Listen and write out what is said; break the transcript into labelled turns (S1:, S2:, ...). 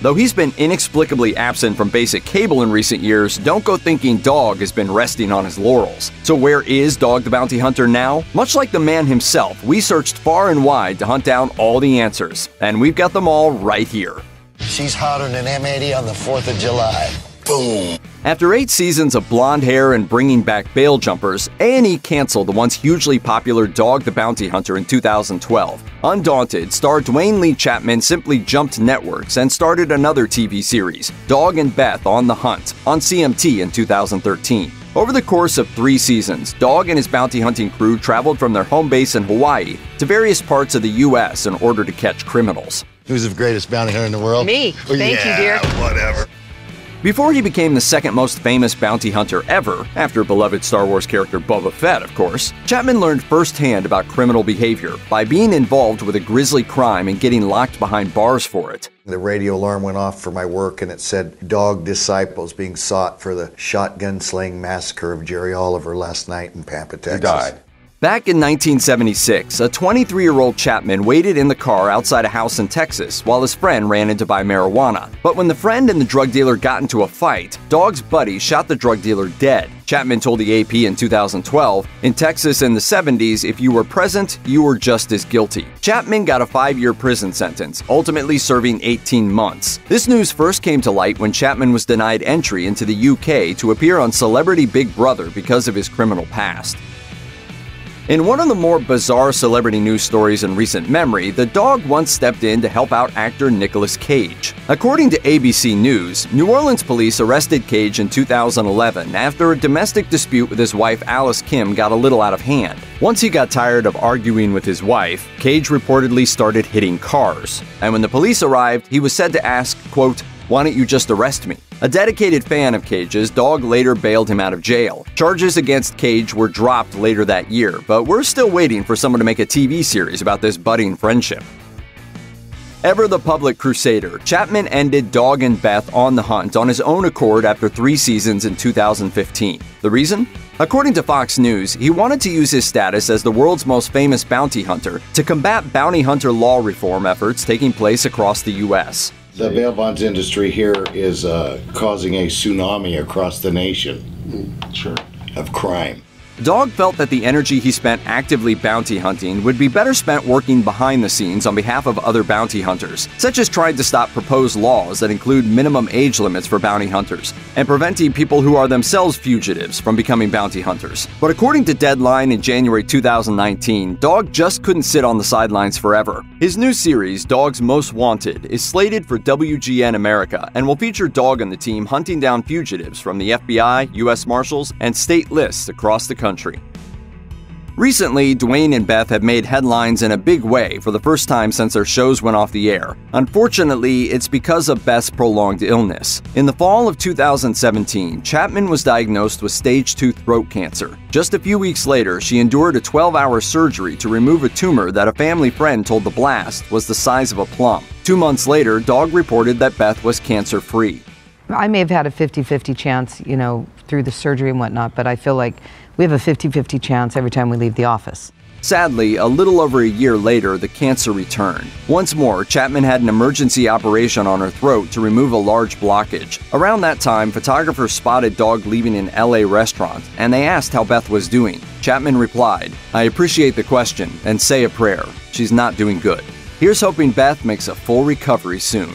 S1: Though he's been inexplicably absent from basic cable in recent years, don't go thinking Dog has been resting on his laurels. So where is Dog the Bounty Hunter now? Much like the man himself, we searched far and wide to hunt down all the answers, and we've got them all right here.
S2: She's hotter than M80 on the 4th of July. Boom.
S1: After 8 seasons of blonde hair and bringing back bail jumpers, A&E canceled the once hugely popular Dog the Bounty Hunter in 2012. Undaunted, star Dwayne Lee Chapman simply jumped networks and started another TV series, Dog and Beth on the Hunt, on CMT in 2013. Over the course of 3 seasons, Dog and his bounty hunting crew traveled from their home base in Hawaii to various parts of the U.S. in order to catch criminals.
S2: Who's the greatest bounty hunter in the world?
S3: Me. Thank you, dear.
S2: Whatever.
S1: Before he became the second most famous bounty hunter ever, after beloved Star Wars character Boba Fett, of course, Chapman learned firsthand about criminal behavior by being involved with a grisly crime and getting locked behind bars for it.
S2: The radio alarm went off for my work, and it said, Dog disciples being sought for the shotgun slaying massacre of Jerry Oliver last night in Pampa, Texas.
S4: He died.
S1: Back in 1976, a 23-year-old Chapman waited in the car outside a house in Texas while his friend ran in to buy marijuana. But when the friend and the drug dealer got into a fight, Dog's buddy shot the drug dealer dead. Chapman told the AP in 2012, in Texas in the 70s, if you were present, you were just as guilty. Chapman got a 5-year prison sentence, ultimately serving 18 months. This news first came to light when Chapman was denied entry into the UK to appear on Celebrity Big Brother because of his criminal past. In one of the more bizarre celebrity news stories in recent memory, the Dog once stepped in to help out actor Nicolas Cage. According to ABC News, New Orleans police arrested Cage in 2011 after a domestic dispute with his wife Alice Kim got a little out of hand. Once he got tired of arguing with his wife, Cage reportedly started hitting cars. And when the police arrived, he was said to ask, quote, "Why don't you just arrest me?" A dedicated fan of Cage's, Dog later bailed him out of jail. Charges against Cage were dropped later that year, but we're still waiting for someone to make a TV series about this budding friendship. Ever the public crusader, Chapman ended Dog and Beth on the Hunt on his own accord after 3 seasons in 2015. The reason? According to Fox News, he wanted to use his status as the world's most famous bounty hunter to combat bounty hunter law reform efforts taking place across the U.S.
S5: The bail bonds industry here is causing a tsunami across the nation of crime.
S1: Dog felt that the energy he spent actively bounty hunting would be better spent working behind the scenes on behalf of other bounty hunters, such as trying to stop proposed laws that include minimum age limits for bounty hunters, and preventing people who are themselves fugitives from becoming bounty hunters. But according to Deadline in January 2019, Dog just couldn't sit on the sidelines forever. His new series, Dog's Most Wanted, is slated for WGN America and will feature Dog and the team hunting down fugitives from the FBI, U.S. Marshals, and state lists across the country. Recently, Dwayne and Beth have made headlines in a big way for the first time since their shows went off the air. Unfortunately, it's because of Beth's prolonged illness. In the fall of 2017, Chapman was diagnosed with stage 2 throat cancer. Just a few weeks later, she endured a 12-hour surgery to remove a tumor that a family friend told The Blast was the size of a plum. 2 months later, Dog reported that Beth was cancer-free.
S3: I may have had a 50-50 chance, through the surgery and whatnot, but I feel like we have a 50-50 chance every time we leave the office.
S1: Sadly, a little over a year later, the cancer returned. Once more, Chapman had an emergency operation on her throat to remove a large blockage. Around that time, photographers spotted Dog leaving an LA restaurant, and they asked how Beth was doing. Chapman replied, "I appreciate the question, and say a prayer. She's not doing good. Here's hoping Beth makes a full recovery soon."